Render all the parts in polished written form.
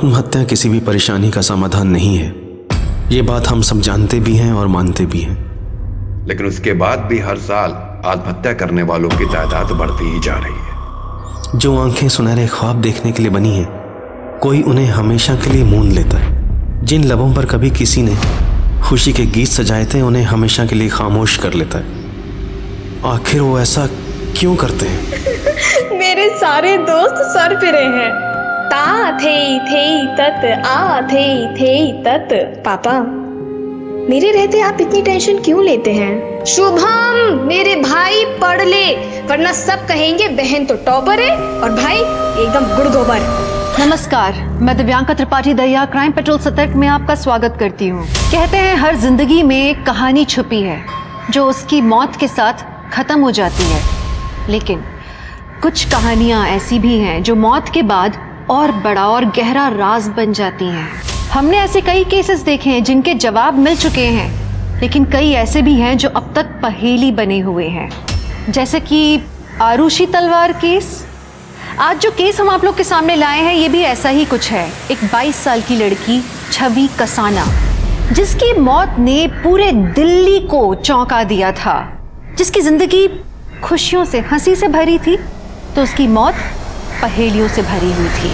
आत्महत्या किसी भी परेशानी का समाधान नहीं है, ये बात हम सब जानते भी हैं और मानते भी हैं। लेकिन उसके बाद भी हर साल आत्महत्या करने वालों की तादाद बढ़ती ही जा रही है। जो आंखें सुनहरे ख्वाब देखने के लिए बनी हैं, कोई उन्हें हमेशा के लिए मूंद लेता है। जिन लबों पर कभी किसी ने खुशी के गीत सजाए थे, उन्हें हमेशा के लिए खामोश कर लेता है। आखिर वो ऐसा क्यों करते हैं? मेरे सारे दोस्त सर फिरे हैं। ता थे तत आ थे तत। पापा, मेरे रहते आप इतनी टेंशन क्यों लेते हैं? शुभम, मेरे भाई पढ़ ले, वरना सब कहेंगे बहन तो टॉपर है और भाई एकदम गुड़ गोबर। नमस्कार, मैं दिव्यांका त्रिपाठी दरिया क्राइम पेट्रोल सतर्क में आपका स्वागत करती हूँ। कहते हैं हर जिंदगी में एक कहानी छुपी है जो उसकी मौत के साथ खत्म हो जाती है, लेकिन कुछ कहानियाँ ऐसी भी हैं जो मौत के बाद और बड़ा और गहरा राज बन जाती हैं। हमने ऐसे कई केसेस देखे हैं जिनके जवाब मिल चुके हैं, लेकिन कई ऐसे भी हैं जो अब तक पहेली बने हुए हैं, जैसे कि आरुषि तलवार केस। आज जो केस हम आप लोग के सामने लाए हैं, ये भी ऐसा ही कुछ है। एक 22 साल की लड़की छवि कसाना, जिसकी मौत ने पूरे दिल्ली को चौंका दिया था, जिसकी जिंदगी खुशियों से, हंसी से भरी थी, तो उसकी मौत पहेलियों से भरी हुई थी।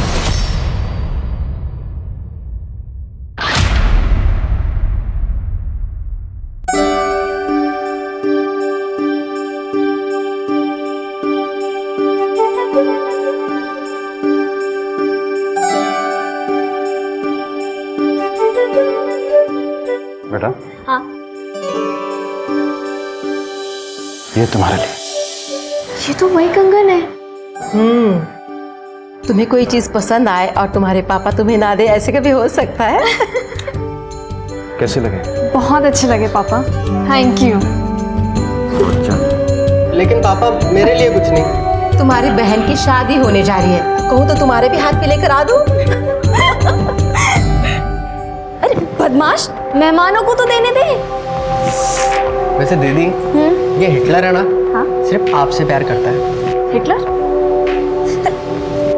बेटा, हाँ, ये तुम्हारे लिए। ये तो वही कंगन है। तुम्हें कोई चीज पसंद आए और तुम्हारे पापा तुम्हें ना दे, ऐसे कभी हो सकता है? कैसे लगे? बहुत अच्छे लगे पापा, थैंक यू। लेकिन पापा, मेरे लिए कुछ नहीं। तुम्हारी बहन की शादी होने जा रही है, कहूँ तो तुम्हारे भी हाथ पे लेकर आ दूं? अरे बदमाश, मेहमानों को तो देने दे। वैसे दीदी, ये हिटलर है ना? हाँ? सिर्फ आपसे प्यार करता है। हिटलर?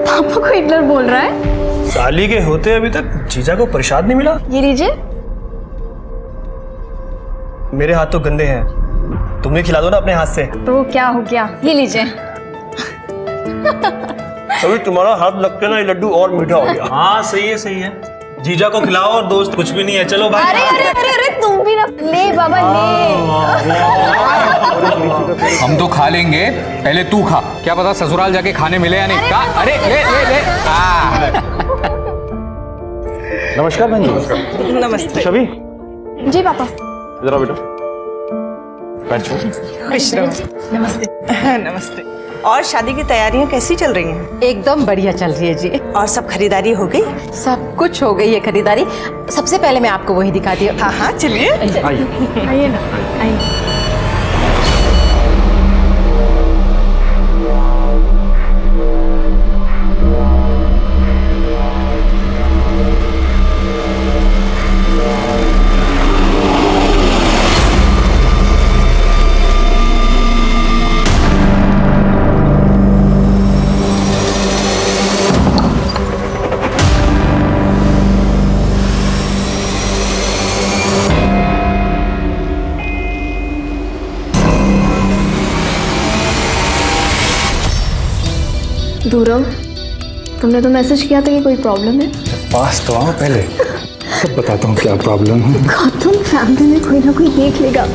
पापा को हिटलर बोल रहा है? साली के होते अभी तक जीजा को प्रसाद नहीं मिला। ये लीजिए। मेरे हाथ तो गंदे हैं, तुम्हें खिला दो ना अपने हाथ से। तो क्या हो गया, ये लीजिए। अभी तुम्हारा हाथ लगते ना, ये लड्डू और मीठा हो गया। हाँ सही है सही है, जीजा को खिलाओ और दोस्त कुछ भी नहीं है। चलो भाई। अरे अरे अरे अरे, तुम भी ना ले बाबा, ले। हम तो खा लेंगे, पहले तू खा। क्या पता ससुराल जाके खाने मिले या नहीं। अरे ले ले ले। नमस्कार बहन जी। नमस्ते। छवि, जी पापा। जरा बेटा बैठ जाओ। नमस्ते। नमस्ते। और शादी की तैयारियां कैसी चल रही हैं? एकदम बढ़िया चल रही है जी। और सब खरीदारी हो गई? सब कुछ हो गई है खरीदारी। सबसे पहले मैं आपको वही दिखाती हूँ। हाँ हाँ चलिए। आइए ना, आइए। दूरव, तुमने तो मैसेज किया था कि कोई प्रॉब्लम है। पास तो आओ पहले, सब बताता हूँ क्या प्रॉब्लम है। गौतम, फैमिली में कोई ना कोई देख लेगा।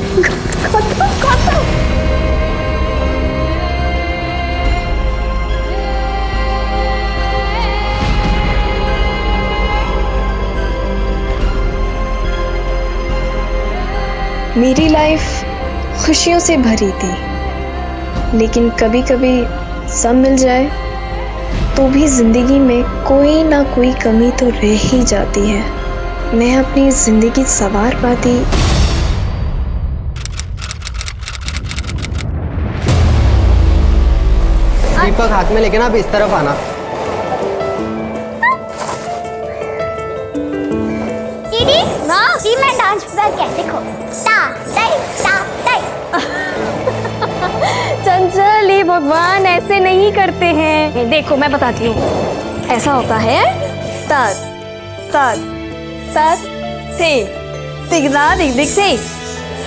गौतम, गौतम। मेरी लाइफ खुशियों से भरी थी, लेकिन कभी कभी सब मिल जाए तो भी जिंदगी में कोई ना कोई कमी तो रह ही जाती है। मैं अपनी जिंदगी संवार पाती। दीपक हाथ में लेके ना अब इस तरफ आना। दीदी, हाँ जी, मैं डांस कर के देखो। टा टाई टा टाई। चंचल, ये भगवान ऐसे नहीं करते हैं। देखो मैं बताती हूँ, ऐसा होता है ता तात तात थे तिगना दिख दिख से।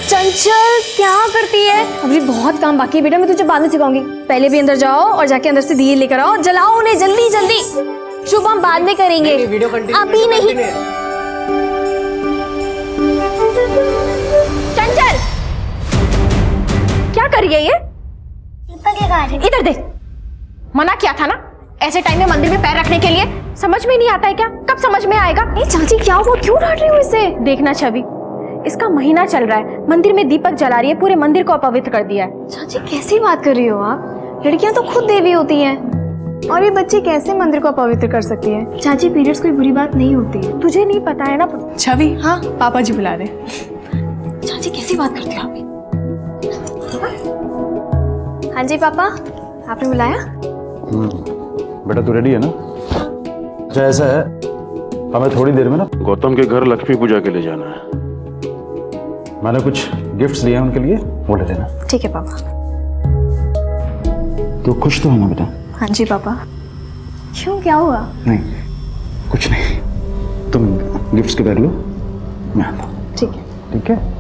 चंचल क्या करती है? अभी बहुत काम बाकी है बेटा, मैं तुझे बाद में सिखाऊंगी। पहले भी अंदर जाओ और जाके अंदर से दिए लेकर आओ, जलाओ उन्हें जल्दी जल्दी। शुभ हम बाद में करेंगे, अभी नहीं। चंचल क्या कर रही है ये? दीपक लगा रही। इधर देख, मना किया था ना ऐसे टाइम में मंदिर में पैर रखने के लिए। समझ में नहीं आता है क्या? कब समझ में आएगा? चाची क्या हुआ, क्यों डांट रही हो इसे? देखना छवि, इसका महीना चल रहा है, मंदिर में दीपक जला रही है, पूरे मंदिर को अपवित्र कर दिया है। चाची कैसी बात कर रही हो आप? लड़कियां तो खुद देवी होती हैं, और ये बच्चे कैसे मंदिर को अपवित्र कर सकती हैं? चाची पीरियड्स कोई बुरी बात नहीं होती है, तुझे नहीं पता है ना? छवि, हाँ पापा जी बुला रहे। चाची कैसी बात करती हो आप? हाँ जी पापा, आपने बुलाया? बेटा तू रेडी है ना? अच्छा ऐसा है, हमें थोड़ी देर में ना गौतम के घर लक्ष्मी पूजा के लिए जाना है। मैंने कुछ गिफ्ट्स दिए हैं उनके लिए, वो ले लेना। ठीक है पापा। तू खुश तो है ना बेटा? हाँ जी पापा। क्यों, क्या हुआ? नहीं कुछ नहीं, तुम गिफ्ट्स के बैग लो, मैं आता हूँ। ठीक है। ठीक है।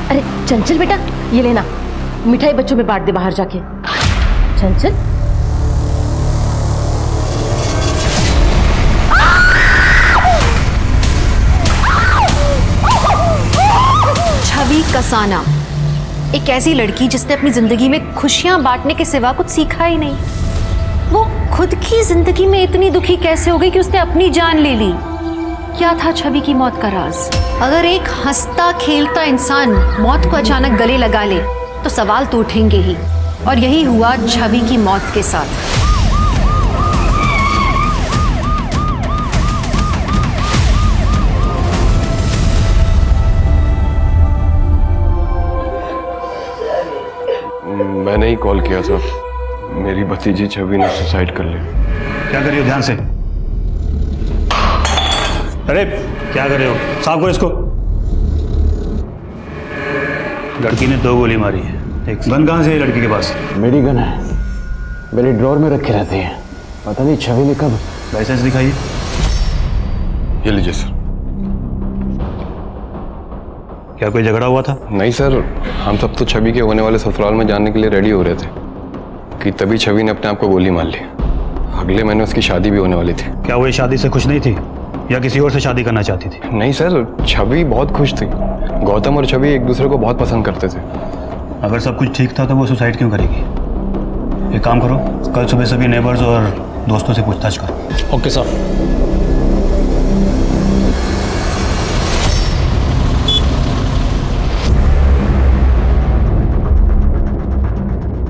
अरे चंचल बेटा, ये लेना, मिठाई बच्चों में बांट दे बाहर जाके। चंचल छवि कसाना, एक ऐसी लड़की जिसने अपनी जिंदगी में खुशियां बांटने के सिवा कुछ सीखा ही नहीं। वो खुद की जिंदगी में इतनी दुखी कैसे हो गई कि उसने अपनी जान ले ली? क्या था छवि की मौत का राज? अगर एक हंसता खेलता इंसान मौत को अचानक गले लगा ले तो सवाल तो उठेंगे ही, और यही हुआ छवि की मौत के साथ। मैंने ही कॉल किया था, मेरी भतीजी छवि ने सुसाइड कर लिया। क्या कर रही हो? ध्यान से। अरे क्या कर रहे हो? साफ करो इसको। लड़की ने 2 गोली मारी है। एक गन कहाँ से है लड़की के पास? मेरी गन है, मेरी ड्रॉर में रखी रहती है, पता नहीं छवि ने कब। लाइसेंस दिखाइए। ये लीजिए सर। क्या कोई झगड़ा हुआ था? नहीं सर, हम सब तो छवि के होने वाले ससुराल में जाने के लिए रेडी हो रहे थे कि तभी छवि ने अपने आप को गोली मार ली। अगले महीने उसकी शादी भी होने वाली थी। क्या वो इस शादी से खुश नहीं थी या किसी और से शादी करना चाहती थी? नहीं सर, छवि बहुत खुश थी। गौतम और छवि एक दूसरे को बहुत पसंद करते थे। अगर सब कुछ ठीक था तो वो सुसाइड क्यों करेगी? एक काम करो, कल सुबह सभी नेबर्स और दोस्तों से पूछताछ करो। Okay sir.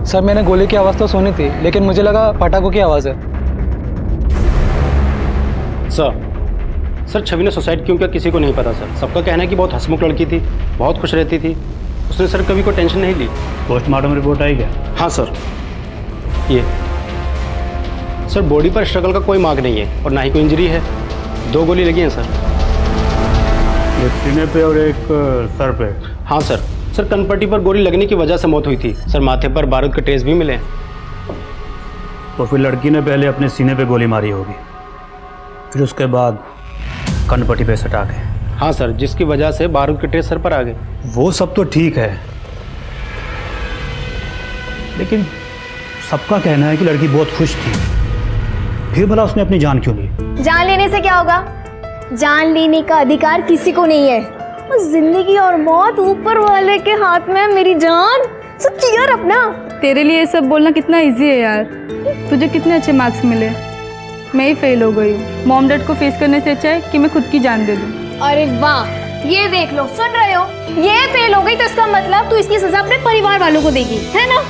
सर मैंने गोली की आवाज़ तो सुनी थी, लेकिन मुझे लगा पटाखों की आवाज़ है। सर छवि ने सुसाइड क्यों किया किसी को नहीं पता सर। सबका कहना है कि बहुत हंसमुख लड़की थी, बहुत खुश रहती थी, उसने सर कभी कोई टेंशन नहीं ली। पोस्टमार्टम रिपोर्ट आई क्या? हाँ सर। ये सर बॉडी पर स्ट्रगल का कोई मार्क नहीं है और ना ही कोई इंजरी है। 2 गोली लगी हैं सर। एक सीने पे और एक सर पे? हाँ सर। सर कनपट्टी पर गोली लगने की वजह से मौत हुई थी सर। माथे पर बारूद के ट्रेस भी मिले। तो फिर लड़की ने पहले अपने सीने पे गोली मारी होगी, फिर उसके बाद कनपट्टी पे सटा के। हाँ सर, जिसकी वजह से बारूद के ट्रेस सर पर आ गए। वो सब तो ठीक है, लेकिन सबका कहना है कि लड़की बहुत खुश थी, फिर भला उसने अपनी जान क्यों ली? जान लेने से क्या होगा? जान लेने का अधिकार किसी को नहीं है। जिंदगी और मौत ऊपर वाले के हाथ में। मेरी जान सब क्लियर अपना। तेरे लिए ये सब बोलना कितना इजी है यार। तुझे कितने अच्छे मार्क्स मिले, मैं ही फेल हो गई हूँ। मॉम डैड को फेस करने से अच्छा है कि मैं खुद की जान दे दूँ। अरे वाह, ये देख लो, सुन रहे हो? ये फेल हो गई तो इसका मतलब तू इसकी सजा अपने परिवार वालों को देगी, है ना?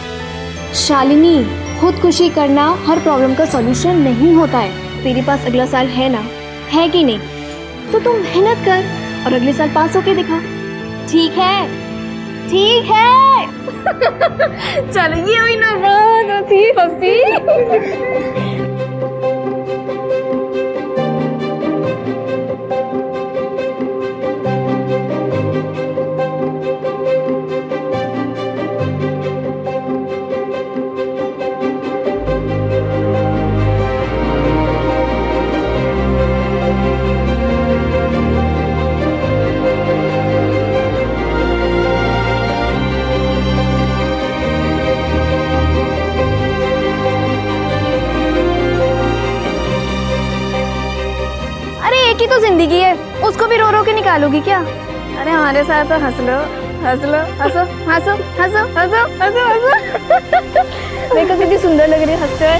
शालिनी, खुदकुशी करना हर प्रॉब्लम का सॉल्यूशन नहीं होता है। तेरे पास अगला साल है ना, है कि नहीं? तो तुम मेहनत कर और अगले साल पास होके दिखा। ठीक है, ठीक है। चलो ये हुई ना बात होती पप्पी। की तो जिंदगी है, उसको भी रो रो के निकालोगी क्या? अरे हमारे साथ तो हंस लो, हंस लो, हंसो हंसो हंसो हंसो हंसो हंसो। देखो कितनी सुंदर लग रही है हंसते हुए।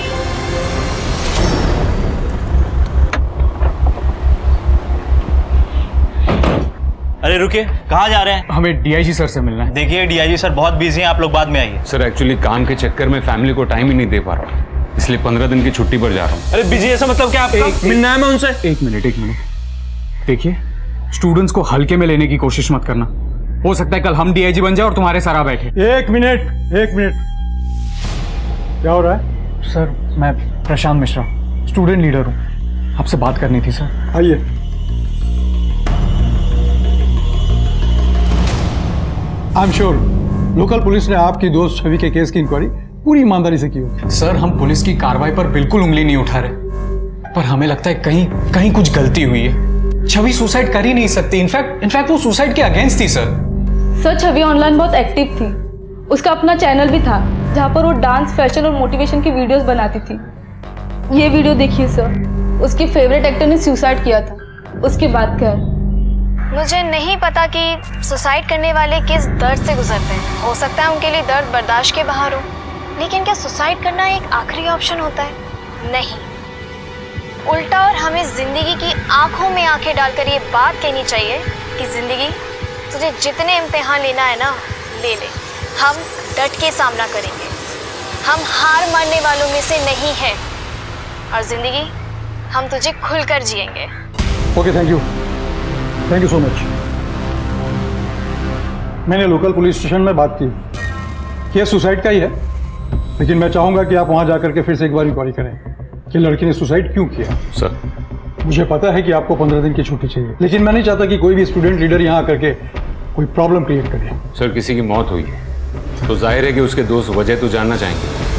अरे रुकिए, कहाँ जा रहे हैं? हमें डीआईजी सर से मिलना है। देखिए डीआईजी सर बहुत बिजी हैं, आप लोग बाद में आइए। सर एक्चुअली काम के चक्कर में फैमिली को टाइम ही नहीं दे पा रहा हूँ, इसलिए 15 दिन की छुट्टी पर जा रहा हूँ। अरे बिजी ऐसा मतलब क्या आपका? मिलना है मैं उनसे। एक मिनट देखिए, स्टूडेंट्स को हल्के में लेने की कोशिश मत करना। हो सकता है कल हम डीआईजी बन जाए और तुम्हारे सर आ बैठे। एक मिनट क्या हो रहा है? सर मैं प्रशांत मिश्रा, स्टूडेंट लीडर हूँ, आपसे बात करनी थी सर। आइए। I am sure local police ने आपकी दोस्त छवि के केस की इंक्वायरी पूरी ईमानदारी से की होगी। सर हम पुलिस की कार्रवाई पर बिल्कुल उंगली नहीं उठा रहे, पर हमें लगता है कहीं कुछ गलती हुई है। छवि सुसाइड कर ही नहीं सकती, इनफैक्ट वो सुसाइड के अगेंस्ट थी सर। छवि ऑनलाइन बहुत एक्टिव थी, उसका अपना चैनल भी था जहाँ पर वो डांस, फैशन और मोटिवेशन की वीडियोस बनाती थी। ये वीडियो देखिए सर, उसकी फेवरेट एक्टर ने सुसाइड किया था, उसके बाद क्या है? मुझे नहीं पता कि सुसाइड करने वाले किस दर्द से गुजरते हैं। हो सकता है उनके लिए दर्द बर्दाश्त के बाहर हो, लेकिन क्या सुसाइड करना एक आखिरी ऑप्शन होता है? नहीं, उल्टा। और हमें जिंदगी की आंखों में आंखें डालकर ये बात कहनी चाहिए कि जिंदगी, तुझे जितने इम्तिहान लेना है ना ले ले, हम डट के सामना करेंगे। हम हार मानने वालों में से नहीं हैं, और जिंदगी हम तुझे खुलकर जिएंगे। Okay, thank you so much. मैंने लोकल पुलिस स्टेशन में बात की, केस सुसाइड का ही है, लेकिन मैं चाहूंगा कि आप वहां जाकर के फिर से एक बार इंक्वायरी करें कि लड़की ने सुसाइड क्यों किया। सर मुझे पता है कि आपको 15 दिन की छुट्टी चाहिए, लेकिन मैं नहीं चाहता कि कोई भी स्टूडेंट लीडर यहाँ आकर के कोई प्रॉब्लम क्रिएट करे। सर किसी की मौत हुई है तो जाहिर है कि उसके दोस्त वजह तो जानना चाहेंगे।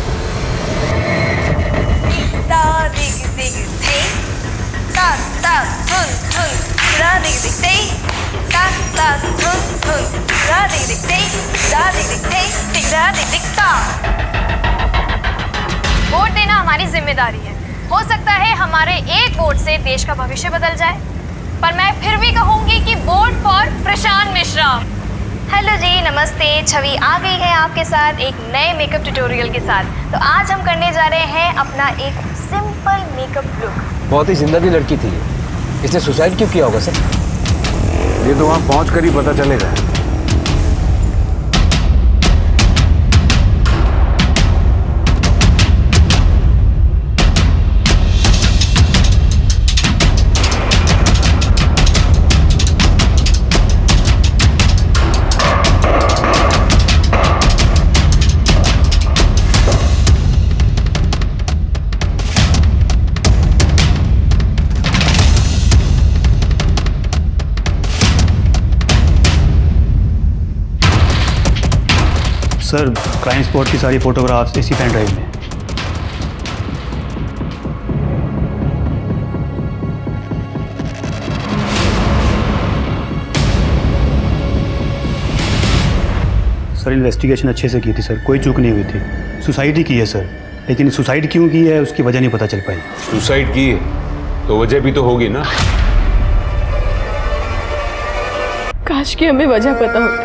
वोट देना हमारी जिम्मेदारी है। हो सकता है हमारे एक वोट से देश का भविष्य बदल जाए, पर मैं फिर भी कहूंगी कि vote for Prashant Mishra. Hello ji, नमस्ते। छवि आ गई है आपके साथ एक नए मेकअप ट्यूटोरियल के साथ। तो आज हम करने जा रहे हैं अपना एक सिंपल मेकअप लुक। बहुत ही जिंदा दिल लड़की थी, इसने सुसाइड क्यों किया होगा सर? ये तो वहां पहुंच कर ही पता चलेगा। सर क्राइम स्पॉट की सारी फोटोग्राफ्स इसी पेन ड्राइव में। सर इन्वेस्टिगेशन अच्छे से की थी सर, कोई चूक नहीं हुई थी। सुसाइड ही की है सर, लेकिन सुसाइड क्यों की है उसकी वजह नहीं पता चल पाई। सुसाइड की है तो वजह भी तो होगी ना। काश कि हमें वजह पता होती,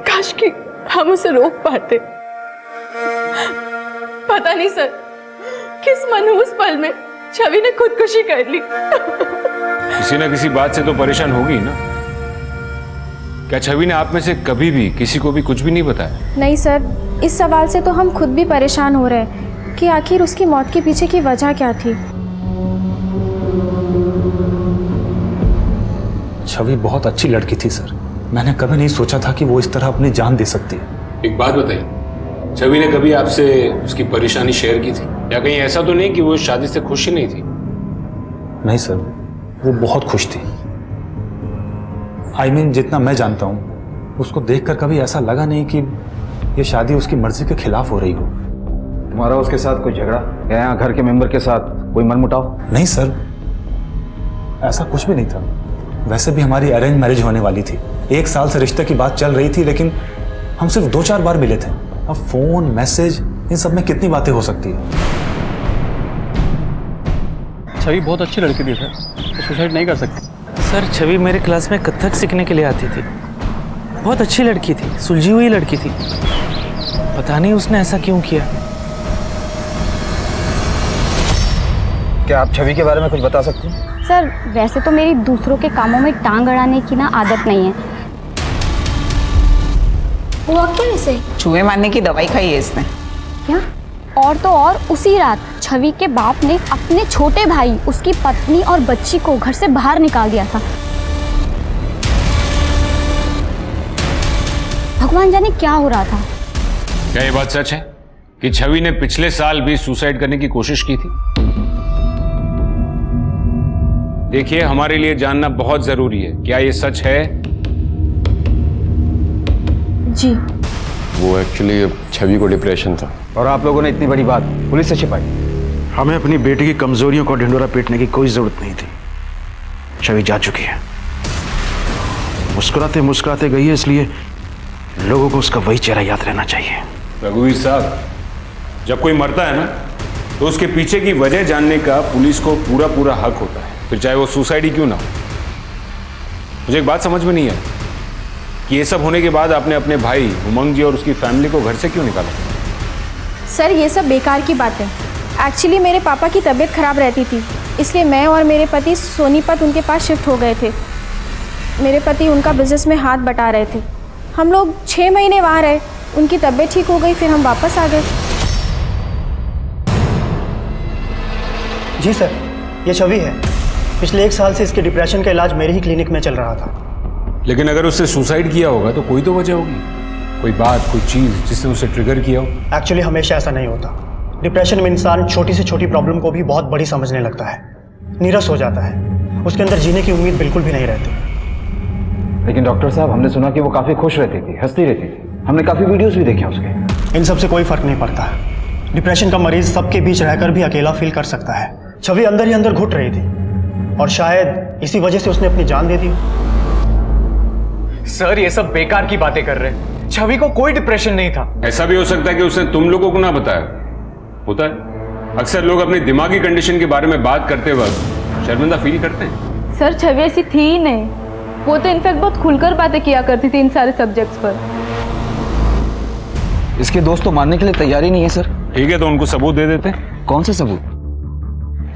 काश कि हम उसे रोक पाते। पता नहीं सर, किस मनहूस पल में छवि ने खुदकुशी कर ली। किसी ना किसी बात से तो परेशान होगी ना। क्या छवि ने आप में से कभी भी किसी को भी कुछ भी नहीं बताया? नहीं सर, इस सवाल से तो हम खुद भी परेशान हो रहे हैं कि आखिर उसकी मौत के पीछे की वजह क्या थी। छवि बहुत अच्छी लड़की थी सर। मैंने कभी नहीं सोचा था कि वो इस तरह अपनी जान दे सकती है। एक बात बताइए, छवि ने कभी आपसे उसकी परेशानी शेयर की थी, या कहीं ऐसा तो नहीं कि वो शादी से खुश ही नहीं थी? नहीं सर, वो बहुत खुश थी। I mean, जितना मैं जानता हूँ उसको देखकर कभी ऐसा लगा नहीं कि ये शादी उसकी मर्जी के खिलाफ हो रही हो। तुम्हारा उसके साथ कोई झगड़ा या यहाँ घर के मेंबर के साथ कोई मनमुटाव? नहीं सर, ऐसा कुछ भी नहीं था। वैसे भी हमारी अरेंज मैरिज होने वाली थी। 1 साल से रिश्ते की बात चल रही थी, लेकिन हम सिर्फ 2-4 बार मिले थे। अब फोन, मैसेज, इन सब में कितनी बातें हो सकती है। छवि बहुत अच्छी लड़की थी सर, तो सुसाइड नहीं कर सकती। सर छवि मेरे क्लास में कथक सीखने के लिए आती थी। बहुत अच्छी लड़की थी, सुलझी हुई लड़की थी। पता नहीं उसने ऐसा क्यों किया। क्या आप छवि के बारे में कुछ बता सकते हैं? सर वैसे तो मेरी दूसरों के कामों में टांग अड़ाने की ना आदत नहीं है। हुआ क्या इसे? चूहे मारने की दवाई खाई है इसने। क्या? और तो और उसी रात छवि के बाप ने अपने छोटे भाई, उसकी पत्नी और बच्ची को घर से बाहर निकाल दिया था। भगवान जाने क्या हो रहा था। क्या ये बात सच है कि छवि ने पिछले साल भी सुसाइड करने की कोशिश की थी? देखिए, हमारे लिए जानना बहुत जरूरी है, क्या ये सच है? जी। वो एक्चुअली छवि को डिप्रेशन था। और आप लोगों ने इतनी बड़ी बात पुलिस से छिपाई? हमें अपनी बेटी की कमजोरियों को ढिंडोरा पीटने की कोई जरूरत नहीं थी। छवि जा चुकी है, मुस्कुराते मुस्कुराते गई है, इसलिए लोगों को उसका वही चेहरा याद रहना चाहिए। रघुवीर साहब, जब कोई मरता है ना, तो उसके पीछे की वजह जानने का पुलिस को पूरा हक होता है, फिर चाहे वो सुसाइड ही क्यों ना हो। मुझे एक बात समझ में नहीं आई कि ये सब होने के बाद आपने अपने भाई उमंग जी और उसकी फैमिली को घर से क्यों निकाला? सर ये सब बेकार की बात है। एक्चुअली मेरे पापा की तबीयत खराब रहती थी, इसलिए मैं और मेरे पति सोनीपत उनके पास शिफ्ट हो गए थे। मेरे पति उनका बिजनेस में हाथ बटा रहे थे। हम लोग 6 महीने वहाँ रहे, उनकी तबीयत ठीक हो गई, फिर हम वापस आ गए। जी सर, ये छवि है। पिछले 1 साल से इसके डिप्रेशन का इलाज मेरे ही क्लिनिक में चल रहा था। लेकिन अगर उसने सुसाइड किया होगा तो कोई तो वजह होगी, कोई बात, कोई चीज जिसने उसे ट्रिगर किया हो। एक्चुअली हमेशा ऐसा नहीं होता। डिप्रेशन में इंसान छोटी से छोटी प्रॉब्लम को भी बहुत बड़ी समझने लगता है, नीरस हो जाता है, उसके अंदर जीने की उम्मीद बिल्कुल भी नहीं रहती। लेकिन डॉक्टर साहब, हमने सुना कि वो काफी खुश रहती थी, हंसती रहती थी। हमने काफी वीडियोस भी देखे उसके। इन सब से कोई फर्क नहीं पड़ता है। डिप्रेशन का मरीज सबके बीच रहकर भी अकेला फील कर सकता है। छवि अंदर ही अंदर घुट रही थी और शायद इसी वजह से उसने अपनी जान दे दी। सर ये सब बेकार की बातें कर रहे हैं। छवि को कोई डिप्रेशन नहीं था। ऐसा भी हो सकता है कि उसने तुम लोगों को ना बताया। होता है, अक्सर लोग अपनी दिमागी कंडीशन के बारे में बात करते वक्त शर्मिंदा फील करते हैं। सर छवि ऐसी थी ही नहीं, वो तो इनफैक्ट बहुत खुलकर बातें किया करती थी इन सारे सब्जेक्ट्स पर। इसके दोस्त तो मानने के लिए तैयार ही नहीं है सर। ठीक है, तो उनको सबूत दे देते। कौन से सबूत?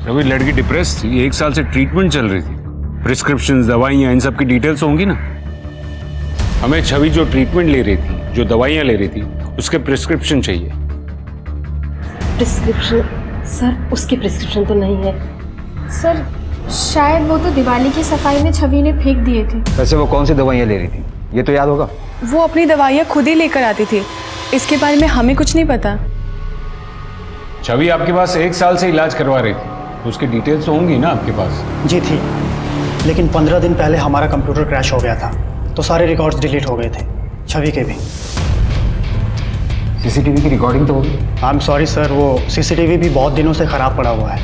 अभी लड़की डिप्रेस थी, 1 साल से ट्रीटमेंट चल रही थी, प्रिस्क्रिप्शन, दवाइयाँ, इन सब की डिटेल्स होंगी ना। हमें छवि जो ट्रीटमेंट ले रही थी, जो दवाइयाँ ले रही थी, उसके प्रिस्क्रिप्शन चाहिए। प्रिस्क्रिप्शन? सर उसकी प्रिस्क्रिप्शन तो नहीं है। सर शायद वो तो दिवाली की सफाई में छवि ने फेंक दिए थे। वैसे वो कौन सी दवाइयाँ ले रही थी, ये तो याद होगा। वो अपनी दवाइयाँ खुद ही लेकर आती थी, इसके बारे में हमें कुछ नहीं पता। छवि आपके पास 1 साल से इलाज करवा रही थी, तो उसकी डिटेल्स तो होंगी ना आपके पास? जी थी, लेकिन 15 दिन पहले हमारा कंप्यूटर क्रैश हो गया था, तो सारे रिकॉर्ड्स डिलीट हो गए थे, छवि के भी। सीसीटीवी की रिकॉर्डिंग तो होगी। आई एम सॉरी सर, वो सीसीटीवी भी बहुत दिनों से खराब पड़ा हुआ है।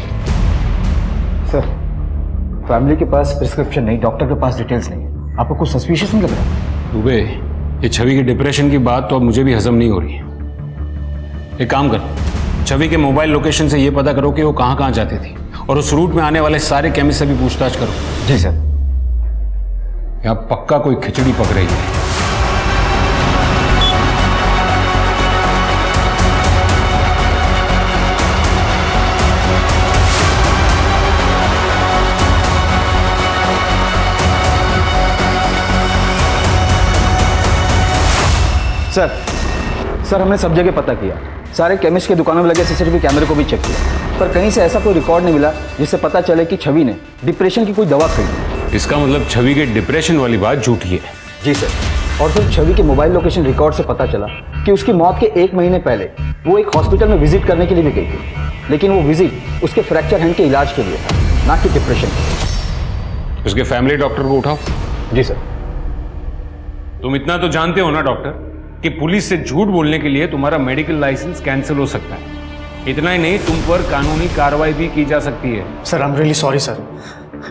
सर फैमिली के पास प्रिस्क्रिप्शन नहीं, डॉक्टर के पास डिटेल्स नहीं है, आपको कुछ सस्पिशियस नहीं लग रहा? दुबे, ये छवि के डिप्रेशन की बात तो अब मुझे भी हजम नहीं हो रही है। एक काम कर, छवि के मोबाइल लोकेशन से ये पता करो कि वो कहाँ जाती थी, और उस रूट में आने वाले सारे केमिस्ट से भी पूछताछ करो। जी सर। यहाँ पक्का कोई खिचड़ी पक रही है। सर हमने सब जगह पता किया, सारे केमिस्ट की दुकानों में लगे सीसीटीवी कैमरे को भी चेक किया, पर कहीं से ऐसा कोई रिकॉर्ड नहीं मिला जिससे पता चले कि छवि ने डिप्रेशन की कोई दवा खरीदी। इसका मतलब छवि के डिप्रेशन वाली बात झूठी है। जी सर, और फिर छवि के मोबाइल लोकेशन रिकॉर्ड से पता चला कि उसकी मौत के 1 महीने पहले वो एक हॉस्पिटल में विजिट करने के लिए भी गई थी, लेकिन वो विजिट उसके फ्रैक्चर हैंड के इलाज के लिए था, ना कि डिप्रेशन के। उसके फैमिली डॉक्टर को उठाओ। जी सर। तुम इतना तो जानते हो ना डॉक्टर कि पुलिस से झूठ बोलने के लिए तुम्हारा मेडिकल लाइसेंस कैंसिल हो सकता है। इतना ही नहीं, तुम पर कानूनी कार्रवाई भी की जा सकती है। Sir I am really sorry sir,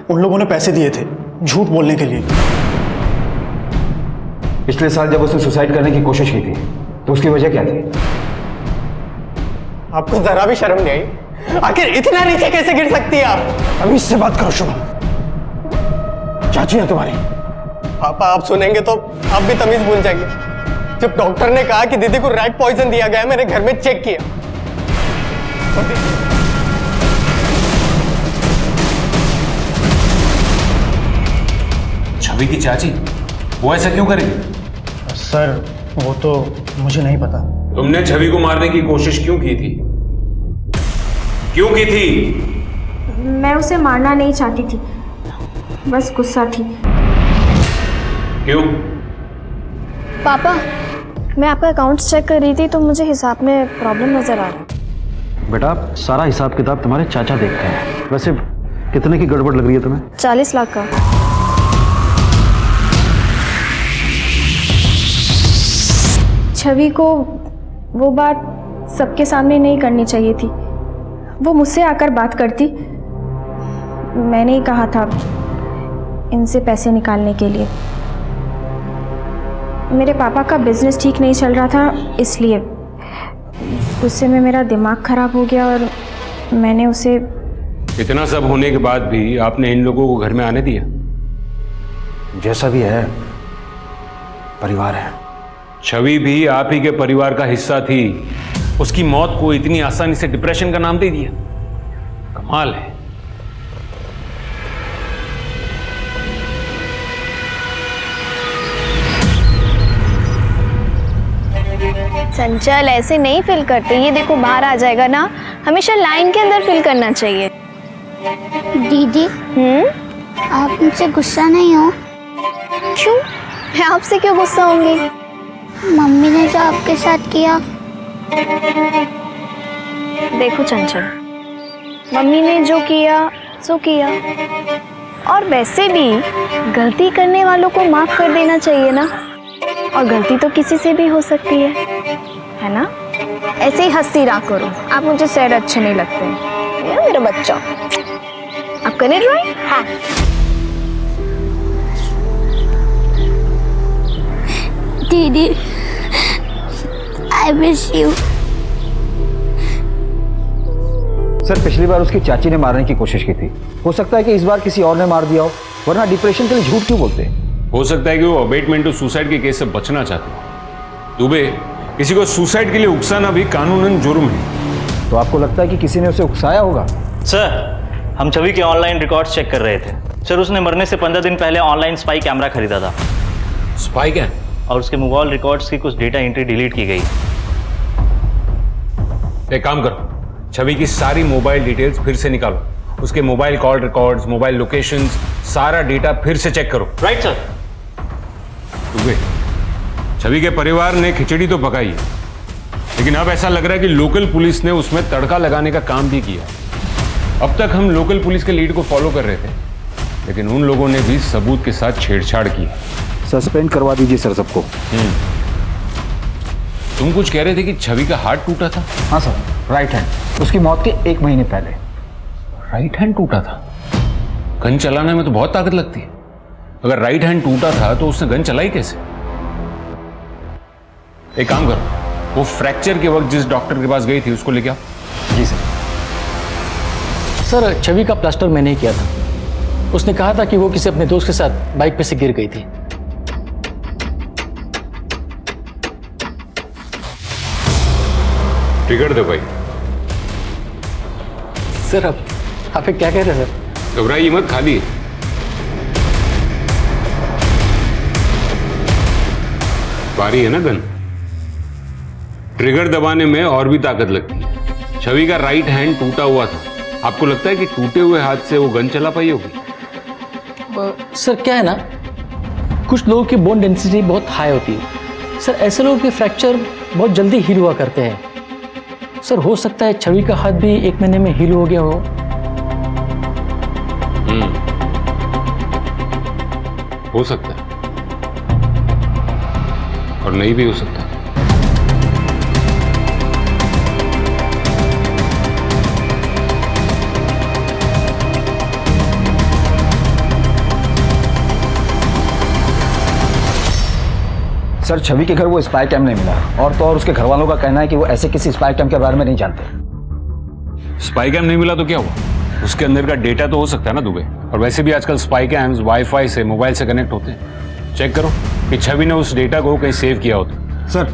उन लोगों ने पैसे दिए थे झूठ बोलने के लिए। पिछले साल जब उसने सुसाइड करने की कोशिश की थी तो उसकी वजह क्या थी? आपको जरा भी शर्म नहीं आई? आखिर इतना नीचे कैसे गिर सकती है आप? अभी इससे बात करो शुभम। चाची है तुम्हारी। पापा आप सुनेंगे तो आप भी तमीज भूल जाएंगे। जब डॉक्टर ने कहा कि दीदी को रैट पॉइजन दिया गया, मैंने घर में चेक किया। छवि की चाची वो ऐसा क्यों करेगी? सर वो तो मुझे नहीं पता। तुमने छवि को मारने की कोशिश क्यों की थी? क्यों की थी? मैं उसे मारना नहीं चाहती थी, बस गुस्सा थी। क्यों? पापा, मैं आपका अकाउंट्स चेक कर रही थी तो मुझे हिसाब में प्रॉब्लम नजर आ रहा है। बेटा सारा हिसाब किताब तुम्हारे चाचा देखते हैं। वैसे कितने की गड़बड़ लग रही है तुम्हें? 40 लाख का। छवि को वो बात सबके सामने नहीं करनी चाहिए थी। वो मुझसे आकर बात करती। मैंने ही कहा था इनसे पैसे निकालने के लिए। मेरे पापा का बिजनेस ठीक नहीं चल रहा था, इसलिए गुस्से में मेरा दिमाग खराब हो गया और मैंने उसे। इतना सब होने के बाद भी आपने इन लोगों को घर में आने दिया? जैसा भी है परिवार है। छवि भी आप ही के परिवार का हिस्सा थी। उसकी मौत को इतनी आसानी से डिप्रेशन का नाम दे दिया, कमाल है। चंचल ऐसे नहीं फिल करते, ये देखो बाहर आ जाएगा ना, हमेशा लाइन के अंदर फिल करना चाहिए। दीदी आप मुझसे गुस्सा नहीं हो? क्यों? मैं आपसे क्यों गुस्सा होंगी? मम्मी ने जो आपके साथ किया। देखो चंचल, मम्मी ने जो किया सो किया, और वैसे भी गलती करने वालों को माफ कर देना चाहिए ना। और गलती तो किसी से भी हो सकती है ना? ऐसे ही हंसती रहा करो, आप मुझे सैड अच्छे नहीं लगते। ये मेरा बच्चा। आप करें ड्राइंग? हाँ। दीदी आई मिस यू। सर पिछली बार उसकी चाची ने मारने की कोशिश की थी, हो सकता है कि इस बार किसी और ने मार दिया हो, वरना डिप्रेशन के लिए झूठ क्यों बोलते? हो सकता है कि वो अबेटमेंट टू सुसाइड के केस से बचना चाहते हैं। दुबे, किसी को सुसाइड के लिए उकसाना भी कानूनन जुर्म है। तो आपको लगता है कि किसी ने उसे उकसाया होगा? सर हम छवि के ऑनलाइन रिकॉर्ड्स चेक कर रहे थे। सर उसने मरने से 15 दिन पहले ऑनलाइन स्पाई कैमरा खरीदा था। स्पाई क्या? और उसके मोबाइल रिकॉर्ड्स की कुछ डेटा एंट्री डिलीट की गई। एक काम करो, छवि की सारी मोबाइल डिटेल्स फिर से निकालो। उसके mobile call records, mobile locations, सारा डेटा फिर से चेक करो। Right sir. दुबे, छवि के परिवार ने खिचड़ी तो पकाई है, लेकिन अब ऐसा लग रहा है कि लोकल पुलिस ने उसमें तड़का लगाने का काम भी किया। अब तक हम लोकल पुलिस के लीड को फॉलो कर रहे थे, लेकिन उन लोगों ने भी सबूत के साथ छेड़छाड़ की। सस्पेंड करवा दीजिए सर सबको। तुम कुछ कह रहे थे कि छवि का हाथ टूटा था? हाँ सर, राइट हैंड, उसकी मौत के 1 महीने पहले। राइट हैंड टूटा था? गन चलाने में तो बहुत ताकत लगती है। अगर राइट हैंड टूटा था तो उसने गन चलाई कैसे? एक काम करो, वो फ्रैक्चर के वक्त जिस डॉक्टर के पास गई थी उसको लेके आओ। जी सर। सर छवि का प्लास्टर मैंने ही किया था। उसने कहा था कि वो किसी अपने दोस्त के साथ बाइक पे से गिर गई थी। ट्रिगर दो भाई। सर आप क्या कह रहे हैं सर? घबराइए मत, खाली है। भारी है ना गन, ट्रिगर दबाने में और भी ताकत लगती है। छवि का राइट हैंड टूटा हुआ था, आपको लगता है कि टूटे हुए हाथ से वो गन चला पाई होगी? सर क्या है ना, कुछ लोगों की बोन डेंसिटी बहुत हाई होती है सर। ऐसे लोगों के फ्रैक्चर बहुत जल्दी हील हुआ करते हैं सर। हो सकता है छवि का हाथ भी 1 महीने में हील हो गया हो। हो सकता है और नहीं भी हो सकता। सर छवि के घर वो स्पाई कैम नहीं मिला, और तो और उसके घर वालों का कहना है कि वो ऐसे किसी स्पाई कैम के बारे में नहीं जानते। स्पाई कैम नहीं मिला तो क्या हुआ? उसके अंदर का डेटा तो हो सकता है ना दुबे। और वैसे भी आजकल स्पाई कैम्स वाईफाई से, मोबाइल से कनेक्ट होते हैं। चेक करो कि छवि ने उस डेटा को कहीं सेव किया होता। सर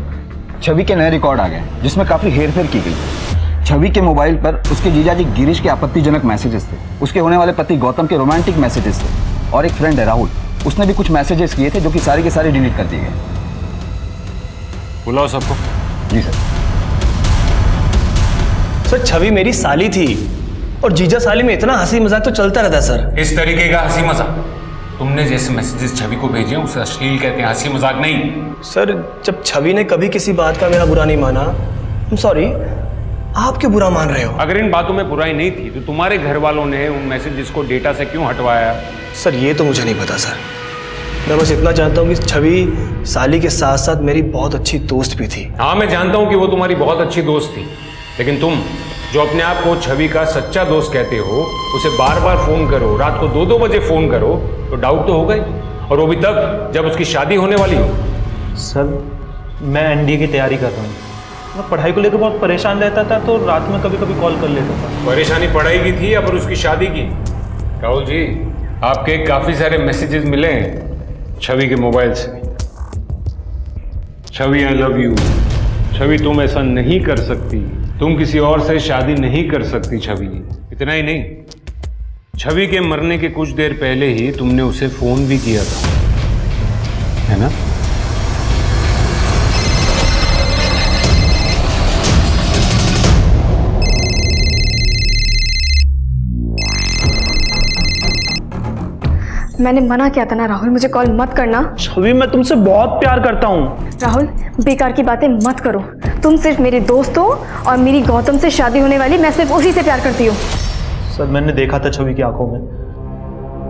छवि के नए रिकॉर्ड आ गए जिसमें काफी हेरफेर की गई। छवि के मोबाइल पर उसके जीजाजी गिरीश के आपत्तिजनक मैसेजेस थे, उसके होने वाले पति गौतम के रोमांटिक मैसेजेस थे, और एक फ्रेंड है राहुल, उसने भी कुछ मैसेजेस किए थे जो कि सारे के सारे डिलीट कर दिए गए। बुलाओ सबको। जी सर। सर छवि मेरी साली थी और जीजा साली में इतना हंसी मजाक तो चलता रहता है सर। इस तरीके का हंसी मजाक तुमने जैसे मैसेजेस छवि को भेजे उसे अश्लील कहते हैं, हंसी मजाक नहीं। सर जब छवि ने कभी किसी बात का मेरा बुरा नहीं माना, सॉरी, आप क्यों बुरा मान रहे हो? अगर इन बातों में बुराई नहीं थी तो तुम्हारे घर वालों ने उन मैसेजेस को डेटा से क्यों हटवाया? सर ये तो मुझे नहीं पता सर। मैं बस इतना जानता हूँ कि छवि साली के साथ साथ मेरी बहुत अच्छी दोस्त भी थी। हाँ मैं जानता हूँ कि वो तुम्हारी बहुत अच्छी दोस्त थी, लेकिन तुम जो अपने आप को छवि का सच्चा दोस्त कहते हो उसे बार बार फोन करो, रात को 2-2 बजे फोन करो तो डाउट तो होगा ही, और वो भी तब जब उसकी शादी होने वाली हो। सर मैं एनडीए की तैयारी कर रहा हूँ, मैं पढ़ाई को लेकर बहुत परेशान रहता था तो रात में कभी कभी कॉल कर लेता था। परेशानी पढ़ाई की थी या फिर उसकी शादी की? राहुल जी आपके काफी सारे मैसेजेस मिले हैं छवि के मोबाइल से। छवि आई लव यू, छवि तुम ऐसा नहीं कर सकती, तुम किसी और से शादी नहीं कर सकती छवि। इतना ही नहीं, छवि के मरने के कुछ देर पहले ही तुमने उसे फोन भी किया था, है ना? मैंने मना किया था ना राहुल, मुझे कॉल मत करना। छवि मैं तुमसे बहुत प्यार करता हूँ। राहुल बेकार की बातें मत करो, तुम सिर्फ मेरे दोस्त हो और मेरी गौतम से शादी होने वाली, मैं सिर्फ उसी से प्यार करती हूँ। सर मैंने देखा था छवि की आंखों में,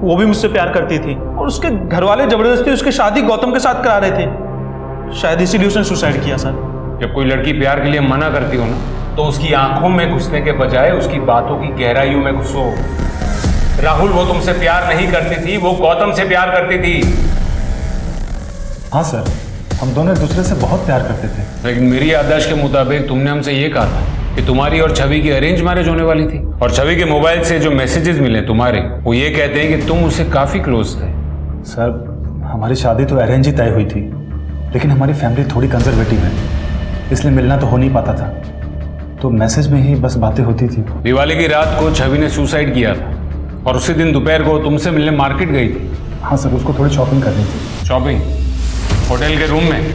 वो भी मुझसे प्यार करती थी और उसके घर वाले जबरदस्ती उसकी शादी गौतम के साथ करा रहे थे, शायद इसीलिए उसने सुसाइड किया सर। जब कोई लड़की प्यार के लिए मना करती हो ना तो उसकी आंखों में घुसने के बजाय उसकी बातों की गहराइयों में घुसो। राहुल वो तुमसे प्यार नहीं करती थी, वो गौतम से प्यार करती थी। हाँ सर, हम दोनों एक दूसरे से बहुत प्यार करते थे। लेकिन मेरी याददाश्त के मुताबिक तुमने हमसे ये कहा था कि तुम्हारी और छवि की अरेंज मैरिज होने वाली थी, और छवि के मोबाइल से जो मैसेजेस मिले तुम्हारे वो ये कहते हैं कि तुम उससे काफी क्लोज थे। सर हमारी शादी तो अरेंज ही तय हुई थी, लेकिन हमारी फैमिली थोड़ी कंजर्वेटिव है, इसलिए मिलना तो हो नहीं पाता था, तो मैसेज में ही बस बातें होती थी। दिवाली की रात को छवि ने सुसाइड किया था और उसी दिन दोपहर को तुमसे मिलने मार्केट गई थी। हाँ सर, उसको थोड़ी शॉपिंग करनी थी। शॉपिंग? होटल के रूम में?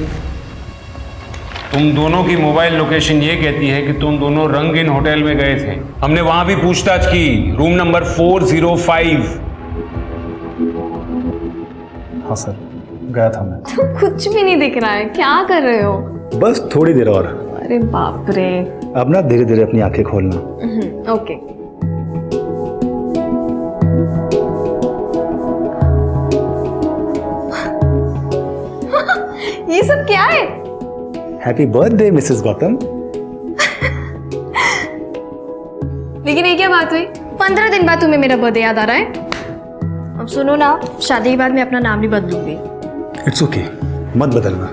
तुम दोनों की मोबाइल लोकेशन ये कहती है कि तुम दोनों रंगीन होटल में गए थे। हमने वहां भी पूछताछ की, रूम नंबर 405। हाँ सर, गया था मैं। तो कुछ भी नहीं दिख रहा है, क्या कर रहे हो? बस थोड़ी देर और। अरे बाप रे। अब ना धीरे धीरे अपनी आंखें खोलना। ओके। ये सब क्या है? Happy birthday Mrs Gautam. लेकिन ये क्या बात हुई? 15 दिन बाद तुम्हें मेरा बर्थडे याद आ रहा है? अब सुनो ना, शादी के बाद मैं अपना नाम नहीं बदलूंगी। इट्स ओके, मत बदलना।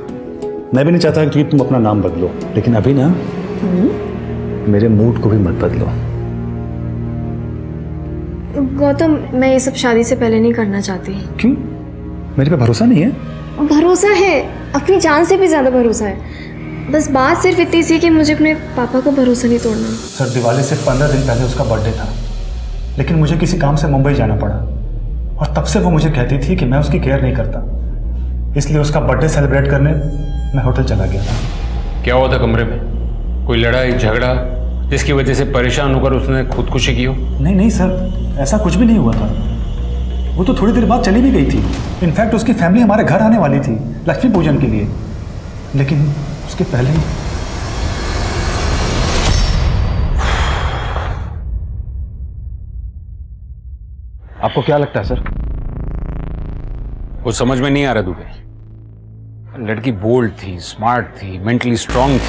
मैं भी नहीं चाहता कि तुम अपना नाम बदलो, लेकिन अभी ना मेरे मूड को भी मत बदलो। गौतम मैं ये सब शादी से पहले नहीं करना चाहती। क्यों? मेरे पे भरोसा नहीं है? भरोसा है, अपनी जान से भी ज्यादा भरोसा है। बस बात सिर्फ इतनी सी कि मुझे अपने पापा का भरोसा नहीं तोड़ना। सर दिवाली से 15 दिन पहले उसका बर्थडे था, लेकिन मुझे किसी काम से मुंबई जाना पड़ा, और तब से वो मुझे कहती थी कि मैं उसकी केयर नहीं करता, इसलिए उसका बर्थडे सेलिब्रेट करने मैं होटल चला गया था। क्या हुआ था कमरे में? कोई लड़ाई झगड़ा जिसकी वजह से परेशान होकर उसने खुदकुशी की हो? नहीं नहीं सर, ऐसा कुछ भी नहीं हुआ था। वो तो थोड़ी देर बाद चली भी गई थी। इनफैक्ट उसकी फैमिली हमारे घर आने वाली थी लक्ष्मी पूजन के लिए, लेकिन उसके पहले ही। आपको क्या लगता है सर? वो समझ में नहीं आ रहा दुबे। लड़की बोल्ड थी, स्मार्ट थी, मेंटली स्ट्रांग थी,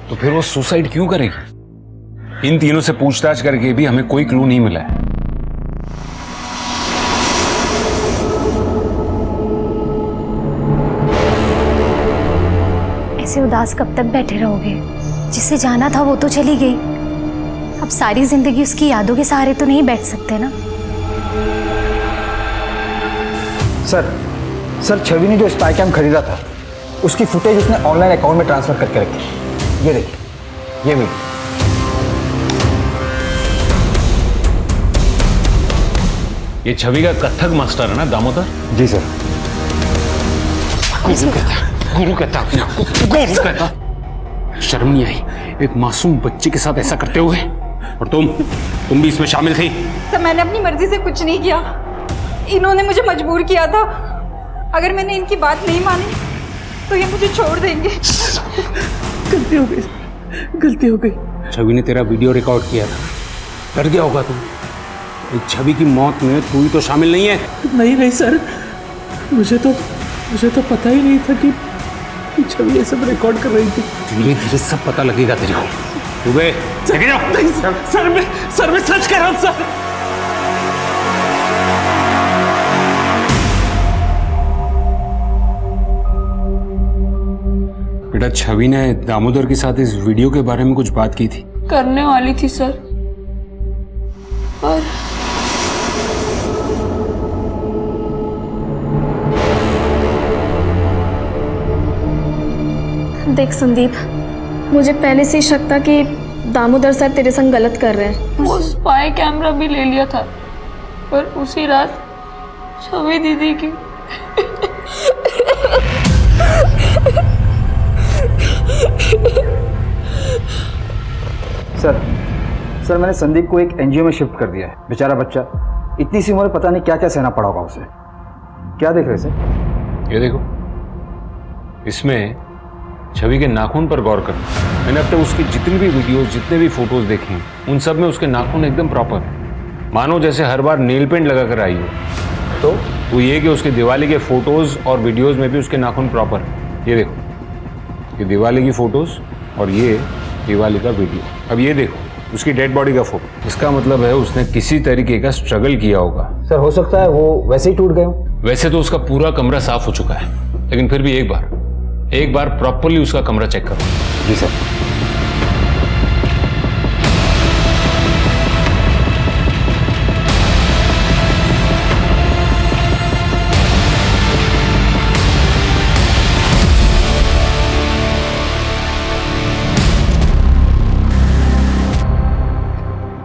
तो फिर वो सुसाइड क्यों करेगी? इन तीनों से पूछताछ करके भी हमें कोई क्लू नहीं मिला है। ऐसे उदास कब तक बैठे रहोगे? जिसे जाना था वो तो चली गई, अब सारी जिंदगी उसकी यादों के सहारे तो नहीं बैठ सकते ना। सर छवि ने जो स्पाई कैम खरीदा था उसकी फुटेज उसने ऑनलाइन अकाउंट में ट्रांसफर करके रखी। ये देखिए, ये वीडियो। ये छवि का कथक मास्टर है ना दामोदर? जी सर। गुरु कहता अपने आप को, गुरु कहता। शर्म नहीं आई एक मासूम बच्चे के साथ ऐसा करते हुए? और तुम भी इसमें शामिल थी? सर मैंने अपनी मर्जी से कुछ नहीं किया, इन्होंने मुझे मजबूर किया था। अगर मैंने इनकी बात नहीं मानी तो ये मुझे छोड़ देंगे। गलती हो गई, गलती हो गई। छवि ने तेरा वीडियो रिकॉर्ड किया था, डर गया होगा तुम। इस छवि की मौत में तू ही तो शामिल नहीं है। नहीं सर, मुझे तो पता ही नहीं था कि छवि ये सब रिकॉर्ड कर रही थी। धीरे धीरे सब पता लगेगा तेरे को। दुबे लेके जाओ। सर मैं सच कह रहा हूँ सर। बेटा छवि ने दामोदर के साथ इस वीडियो के बारे में कुछ बात की थी? करने वाली थी सर, पर देख संदीप, मुझे पहले से ही शक था कि दामोदर सर तेरे संग गलत कर रहे हैं। वो स्पाई कैमरा भी ले लिया था, पर उसी रात छवि दीदी की सर मैंने संदीप को एक एनजीओ में शिफ्ट कर दिया है। बेचारा बच्चा, इतनी सी उम्र में पता नहीं क्या क्या सहना पड़ा होगा उसे। क्या देख रहे सर? ये देखो, इसमें छवि के नाखून पर गौर करना। मैंने अब तक उसकी जितनी भी वीडियोस, जितने भी फोटोज देखे हैं, उन सब में उसके नाखून एकदम प्रॉपर है, मानो जैसे हर बार नेल पेंट लगा कर आई हो। तो वो ये कि उसके दिवाली के फोटोज और वीडियोस में भी उसके नाखून प्रॉपर है। ये देखो, ये दिवाली की फोटोज और ये दिवाली का वीडियो। अब ये देखो उसकी डेड बॉडी का फोटो। इसका मतलब है उसने किसी तरीके का स्ट्रगल किया होगा। सर हो सकता है वो वैसे ही टूट गए हो। वैसे तो उसका पूरा कमरा साफ हो चुका है, लेकिन फिर भी एक बार प्रॉपरली उसका कमरा चेक करो। जी सर।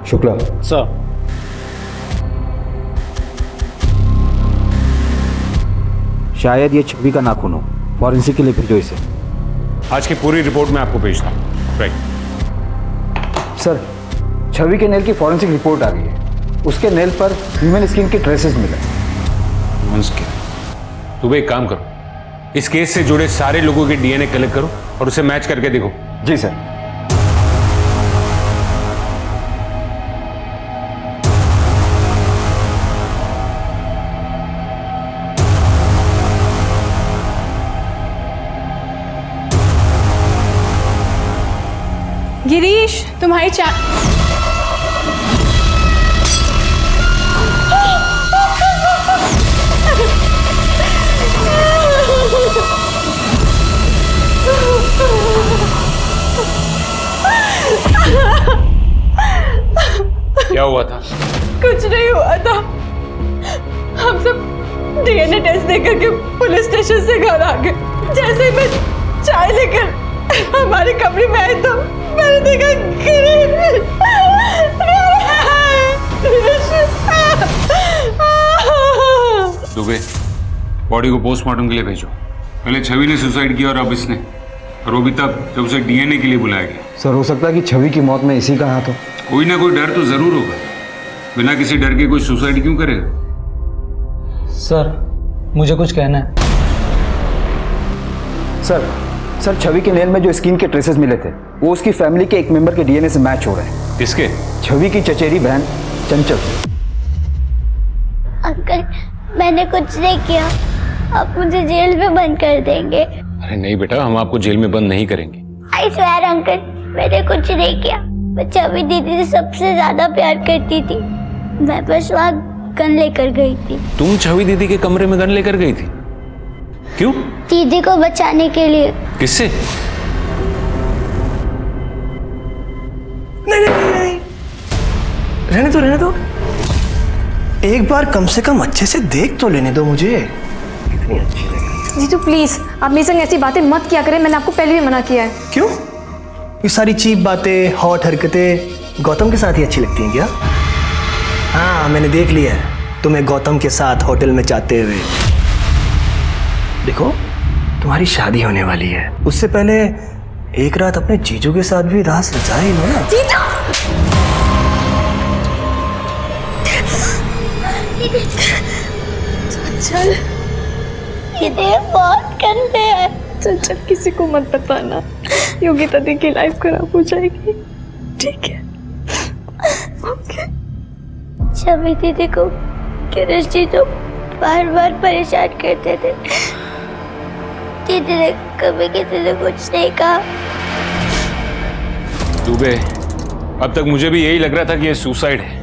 शुक्ला सर, शायद ये छवि का नाखून हो। फॉरेंसिक के लिए भेजो इसे। आज की पूरी रिपोर्ट मैं आपको भेजता हूँ। राइट सर, छवि के नेल की फॉरेंसिक रिपोर्ट आ गई है। उसके नेल पर ह्यूमन स्किन के ट्रेसेस मिले। Human skin? तुम एक काम करो, इस केस से जुड़े सारे लोगों के डीएनए कलेक्ट करो और उसे मैच करके देखो। जी सर। गिरीश, तुम्हारी क्या हुआ था? कुछ नहीं हुआ था। हम सब डीएनए टेस्ट देकर के पुलिस स्टेशन से घर आ गए। जैसे मैं चाय लेकर हमारे कमरे में आई तो मैंने देखा दुबे, बॉडी को पोस्टमार्टम के लिए भेजो। पहले छवि ने सुसाइड किया और अब इसने, और वो भी तब जब उसे डीएनए के लिए बुलाया गया। सर हो सकता है कि छवि की मौत में इसी का हाथ हो। कोई ना कोई डर तो जरूर होगा। बिना किसी डर के कोई सुसाइड क्यों करेगा? सर मुझे कुछ कहना है। सर छवि के नेल में जो स्किन के ट्रेसेस मिले थे वो उसकी फैमिली के एक मेंबर के डीएनए से मैच हो रहे हैं। किसके? छवि की चचेरी बहन चंचल से। अंकल मैंने कुछ नहीं किया, आप मुझे जेल में बंद कर देंगे। अरे नहीं बेटा, हम आपको जेल में बंद नहीं करेंगे। आई स्वेयर अंकल मैंने कुछ नहीं किया, मैं छवि दीदी से सबसे ज्यादा प्यार करती थी। मैं बस वहाँ गन लेकर गई थी। तुम छवि दीदी के कमरे में गन लेकर गई थी? क्यों? दीदी को बचाने के लिए। किससे? नहीं रहने दो। एक बार कम से कम अच्छे से देख तो लेने दो मुझे। कितनी अच्छी लगी। जीजू प्लीज आप मेरे संग ऐसी बातें मत किया करें, मैंने आपको पहले भी मना किया है। क्यों? ये सारी चीप बातें, हॉट हरकतें गौतम के साथ ही अच्छी लगती हैं क्या? हाँ मैंने देख लिया है तुम्हें गौतम के साथ होटल में जाते हुए। देखो तुम्हारी शादी होने वाली है, उससे पहले एक रात अपने जीजू के साथ भी रात रचा ही लो ना। चल ये बहुत गंदे हैं। चल किसी को मत बताना, योगिता दी की लाइफ खराब हो जाएगी। ठीक है? ओके। छवि दीदी को गिरीश जी तो बार बार परेशान करते थे। दीदी ने कभी किसी ने कुछ नहीं कहा। दुबे, अब तक मुझे भी यही लग रहा था कि ये सुसाइड है,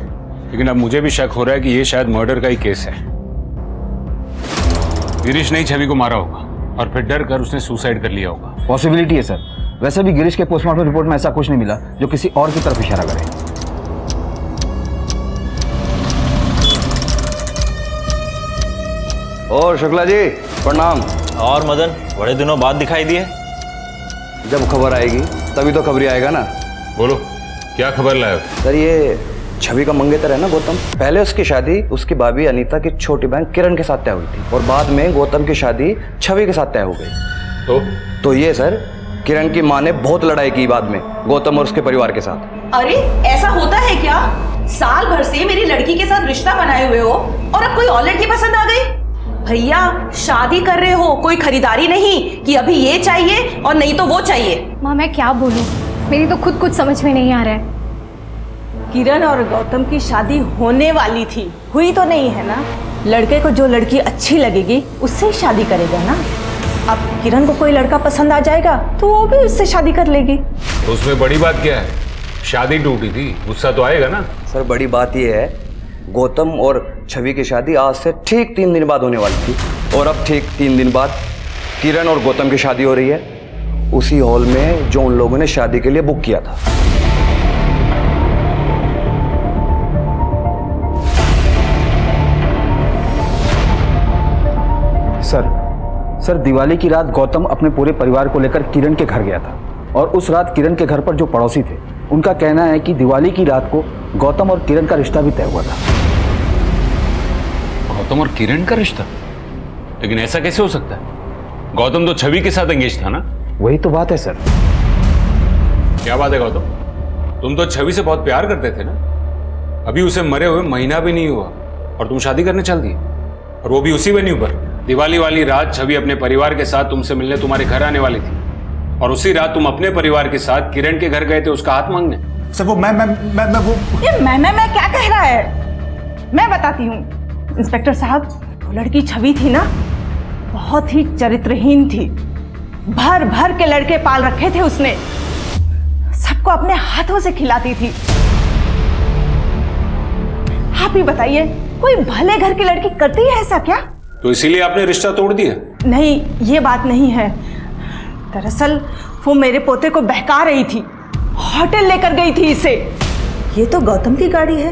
लेकिन अब मुझे भी शक हो रहा है कि ये शायद मर्डर का ही केस है। गिरीश ने ही छवि को मारा होगा और फिर डर कर उसने सुसाइड कर लिया होगा। पॉसिबिलिटी है सर। वैसे भी गिरीश के पोस्टमार्टम रिपोर्ट में ऐसा कुछ नहीं मिला जो किसी और की तरफ इशारा करे। और शुक्ला जी प्रणाम। और मदन बड़े दिनों बाद दिखाई दिए। जब खबर आएगी तभी तो खबरी आएगा ना। बोलो क्या खबर लाए? सर ये छवि का मंगेतर है ना गौतम, पहले उसकी शादी उसकी भाभी अनीता की छोटी बहन किरण के साथ तय हुई थी और बाद में गौतम की शादी छवि के साथ तय हो गई। तो ये सर किरण की माँ ने बहुत लड़ाई की बाद में गौतम और उसके परिवार के साथ। अरे ऐसा होता है क्या? साल भर से मेरी लड़की के साथ रिश्ता बनाए हुए हो और अब कोई और लड़की पसंद आ गई? भैया शादी कर रहे हो, कोई खरीदारी नहीं कि अभी ये चाहिए और नहीं तो वो चाहिए। माँ मैं क्या बोलूँ, मेरी तो खुद कुछ समझ में नहीं आ रहा है। किरण और गौतम की शादी होने वाली थी, हुई तो नहीं है ना। लड़के को जो लड़की अच्छी लगेगी उससे ही शादी करेगा ना। अब किरण को कोई लड़का पसंद आ जाएगा तो वो भी उससे शादी कर लेगी। तो उसमें बड़ी बात क्या है? शादी टूटी थी, गुस्सा तो आएगा ना। सर बड़ी बात यह है गौतम और छवि की शादी आज से ठीक 3 दिन बाद होने वाली थी और अब ठीक 3 दिन बाद किरण और गौतम की शादी हो रही है उसी हॉल में जो उन लोगों ने शादी के लिए बुक किया था। सर दिवाली की रात गौतम अपने पूरे परिवार को लेकर किरण के घर गया था और उस रात किरण के घर पर जो पड़ोसी थे उनका कहना है कि दिवाली की रात को गौतम और किरण का रिश्ता भी तय हुआ था। गौतम और किरण का रिश्ता? लेकिन ऐसा कैसे हो सकता है? गौतम तो छवि के साथ एंगेज था ना। वही तो बात है सर। क्या बात है गौतम, तुम तो छवि से बहुत प्यार करते थे ना। अभी उसे मरे हुए महीना भी नहीं हुआ और तुम शादी करने चल दिए, और वो भी उसी वेन्यू पर। दिवाली वाली रात छवि अपने परिवार के साथ तुमसे मिलने तुम्हारे घर आने वाली थी और उसी रात तुम अपने परिवार के साथ किरण के घर गए थे उसका हाथ मांगने। सर वो मैं वो ये मैं क्या कह रहा है? मैं बताती हूँ इंस्पेक्टर साहब, वो लड़की छवि थी ना, बहुत ही चरित्रहीन थी। भर भर के लड़के पाल रखे थे उसने, सबको अपने हाथों से खिलाती थी। आप ही बताइए कोई भले घर की लड़की करती है ऐसा क्या? तो इसीलिए आपने रिश्ता तोड़ दिया? नहीं, ये बात नहीं है। दरअसल वो मेरे पोते को बहका रही थी, होटल लेकर गई थी इसे। ये तो गौतम की गाड़ी है।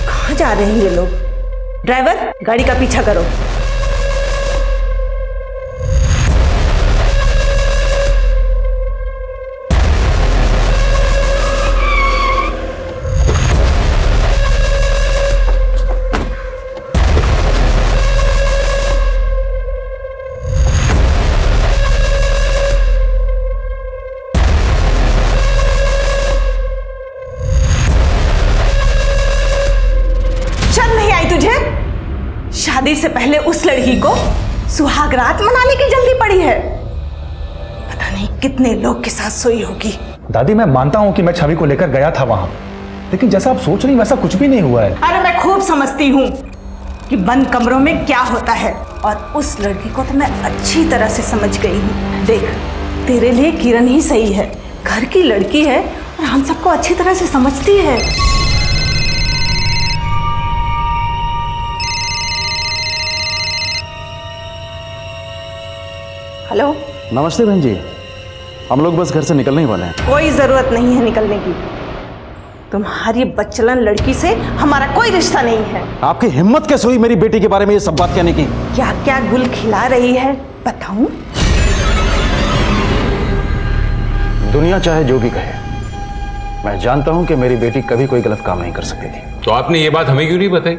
कहाँ जा रहे हैं ये लोग? ड्राइवर गाड़ी का पीछा करो। से पहले उस लड़की को सुहागरात मनाने की जल्दी पड़ी है। पता नहीं कितने लोग के साथ सोई होगी। दादी मैं मानता हूं कि मैं छवि को लेकर गया था वहां, लेकिन जैसा आप सोच रही वैसा कुछ भी नहीं हुआ है। अरे मैं खूब समझती हूँ कि बंद कमरों में क्या होता है, और उस लड़की को तो मैं अच्छी तरह से समझ गई हूँ। देख, तेरे लिए किरण ही सही है, घर की लड़की है और हम सबको अच्छी तरह से समझती है। हेलो। नमस्ते बहन जी, हम लोग बस घर से निकलने ही वाले हैं। कोई जरूरत नहीं है निकलने की। तुम्हारी बच्चलन लड़की से हमारा कोई रिश्ता नहीं है। आपकी हिम्मत कैसे हुई मेरी बेटी के बारे में ये सब बात कहने की? क्या क्या गुल खिला रही है बताऊं? दुनिया चाहे जो भी कहे, मैं जानता हूं कि मेरी बेटी कभी कोई गलत काम नहीं कर सकती थी। तो आपने ये बात हमें क्यों नहीं बताई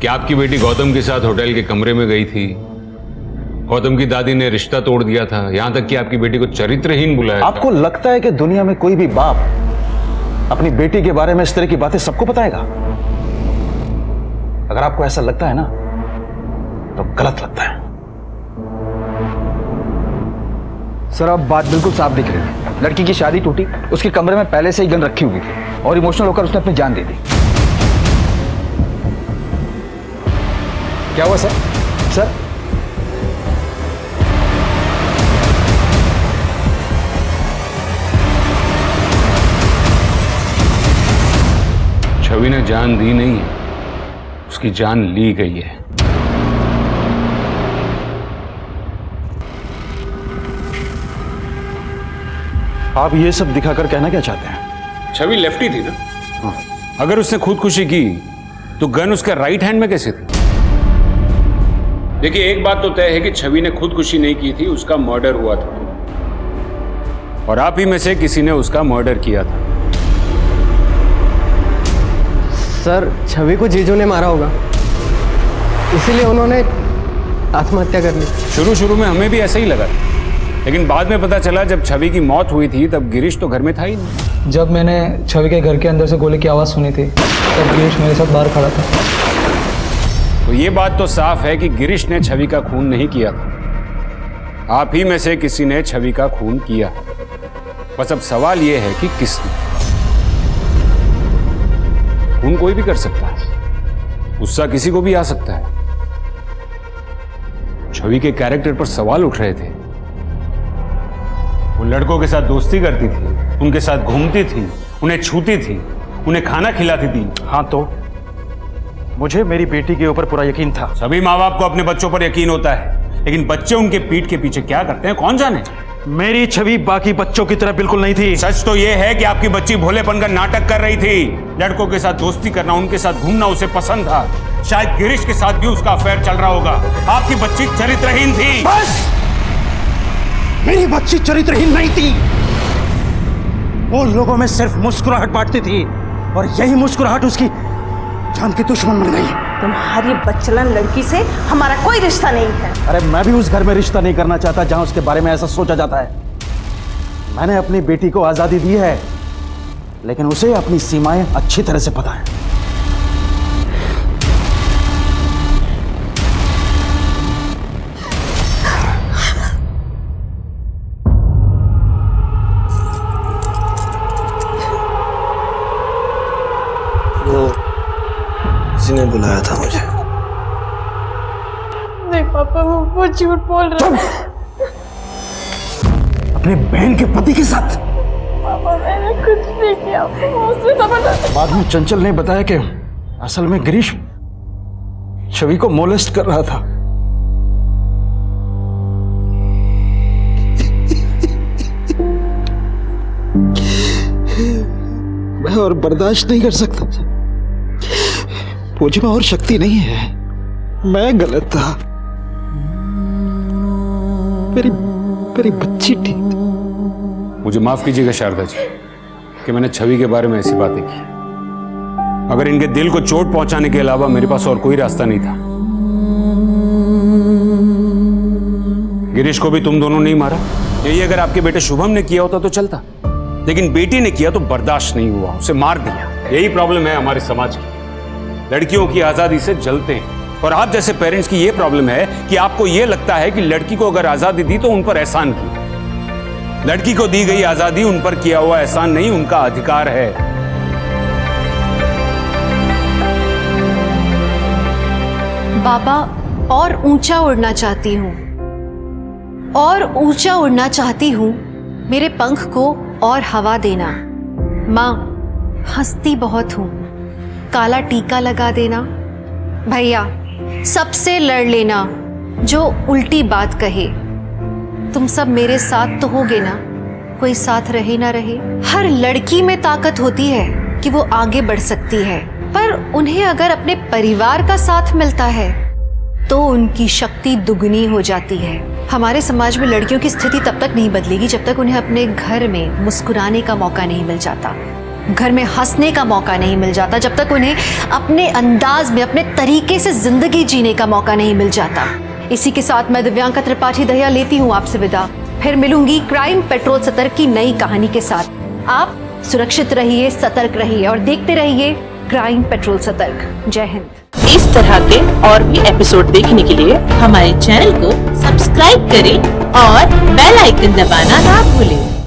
कि आपकी बेटी गौतम के साथ होटल के कमरे में गई थी, गौतम की दादी ने रिश्ता तोड़ दिया था, यहां तक कि आपकी बेटी को चरित्रहीन बुलाया? आपको लगता है कि दुनिया में कोई भी बाप अपनी बेटी के बारे में इस तरह की बातें सबको बताएगा? अगर आपको ऐसा लगता है ना तो गलत लगता है। सर अब बात बिल्कुल साफ दिख रही है। लड़की की शादी टूटी, उसके कमरे में पहले से ही गन रखी हुई थी और इमोशनल होकर उसने अपनी जान दे दी। क्या हुआ सर? सर छवि ने जान दी नहीं है, उसकी जान ली गई है। आप ये सब दिखाकर कहना क्या चाहते हैं? छवि लेफ्टी थी ना? अगर उसने खुदकुशी की तो गन उसके राइट हैंड में कैसे थी? देखिए, एक बात तो तय है कि छवि ने खुदकुशी नहीं की थी, उसका मर्डर हुआ था, और आप ही में से किसी ने उसका मर्डर किया था। सर छवि को जीजू ने मारा होगा, इसीलिए उन्होंने आत्महत्या कर ली। शुरू में हमें भी ऐसा ही लगा, लेकिन बाद में पता चला जब छवि की मौत हुई थी तब गिरीश तो घर में था ही नहीं। जब मैंने छवि के घर के अंदर से गोली की आवाज़ सुनी थी तब गिरीश मेरे साथ बाहर खड़ा था। तो ये बात तो साफ है कि गिरीश ने छवि का खून नहीं किया था, आप ही में से किसी ने छवि का खून किया। बस अब सवाल ये है कि किसने। खून कोई भी कर सकता है, गुस्सा किसी को भी आ सकता है। छवि के कैरेक्टर पर सवाल उठ रहे थे। वो लड़कों के साथ दोस्ती करती थी, उनके साथ घूमती थी, उन्हें छूती थी, उन्हें खाना खिलाती थी। हाँ, तो मुझे मेरी बेटी के ऊपर पूरा यकीन था। सभी माँ बाप को अपने बच्चों पर यकीन होता है, लेकिन बच्चे उनके पीठ के पीछे क्या करते हैं कौन जाने। मेरी छवि बाकी बच्चों की तरह बिल्कुल नहीं थी। सच तो यह है कि आपकी बच्ची भोलेपन का नाटक कर रही थी। लड़कों के साथ दोस्ती करना, उनके साथ घूमना उसे पसंद था। शायद गिरीश के साथ भी उसका अफेयर चल रहा होगा। आपकी बच्ची चरित्रहीन थी। बस! मेरी बच्ची चरित्रहीन नहीं थी, वो लोगों में सिर्फ मुस्कुराहट बांटती थी, और यही मुस्कुराहट उसकी जान की दुश्मन बन गई। तुम्हारी बच्चलन लड़की से हमारा कोई रिश्ता नहीं है। अरे मैं भी उस घर में रिश्ता नहीं करना चाहता जहां उसके बारे में ऐसा सोचा जाता है। मैंने अपनी बेटी को आजादी दी है, लेकिन उसे अपनी सीमाएं अच्छी तरह से पता है। किसी ने बुलाया था मुझे। नहीं पापा, वो झूठ बोल रहा है। अपने बहन के पति के साथ? पापा मैंने कुछ नहीं किया, उसने जबरदस्ती। बाद में चंचल ने बताया कि असल में गिरीश छवि को मोलेस्ट कर रहा था। मैं और बर्दाश्त नहीं कर सकता। मुझ में और शक्ति नहीं है, मैं गलत था। मेरी बच्ची ठीक थी। मुझे माफ कीजिएगा शारदा जी कि मैंने छवि के बारे में ऐसी बातें की। अगर इनके दिल को चोट पहुंचाने के अलावा मेरे पास और कोई रास्ता नहीं था। गिरीश को भी तुम दोनों नहीं मारा। यही अगर आपके बेटे शुभम ने किया होता तो चलता, लेकिन बेटी ने किया तो बर्दाश्त नहीं हुआ, उसे मार दिया। यही प्रॉब्लम है हमारे समाज की। लड़कियों की आजादी से जलते हैं, और आप जैसे पेरेंट्स की ये प्रॉब्लम है कि आपको ये लगता है कि लड़की को अगर आजादी दी तो उन पर एहसान किया। लड़की को दी गई आजादी उन पर किया हुआ एहसान नहीं, उनका अधिकार है। बाबा, और ऊंचा उड़ना चाहती हूँ, और ऊंचा उड़ना चाहती हूँ। मेरे पंख को और हवा देना। माँ, हंसती बहुत हूँ, काला टीका लगा देना। भैया, सबसे लड़ लेना जो उल्टी बात कहे। तुम सब मेरे साथ तो होगे ना, कोई साथ रहे ना रहे। हर लड़की में ताकत होती है कि वो आगे बढ़ सकती है, पर उन्हें अगर अपने परिवार का साथ मिलता है तो उनकी शक्ति दुगनी हो जाती है। हमारे समाज में लड़कियों की स्थिति तब तक नहीं बदलेगी जब तक उन्हें अपने घर में मुस्कुराने का मौका नहीं मिल जाता, घर में हंसने का मौका नहीं मिल जाता, जब तक उन्हें अपने अंदाज में, अपने तरीके से जिंदगी जीने का मौका नहीं मिल जाता। इसी के साथ मैं दिव्यांका त्रिपाठी दहिया लेती हूँ आपसे विदा। फिर मिलूंगी क्राइम पेट्रोल सतर्क की नई कहानी के साथ। आप सुरक्षित रहिए, सतर्क रहिए और देखते रहिए क्राइम पेट्रोल सतर्क। जय हिंद। इस तरह के और भी एपिसोड देखने के लिए हमारे चैनल को सब्सक्राइब करें और बेल आइकन दबाना ना भूलें।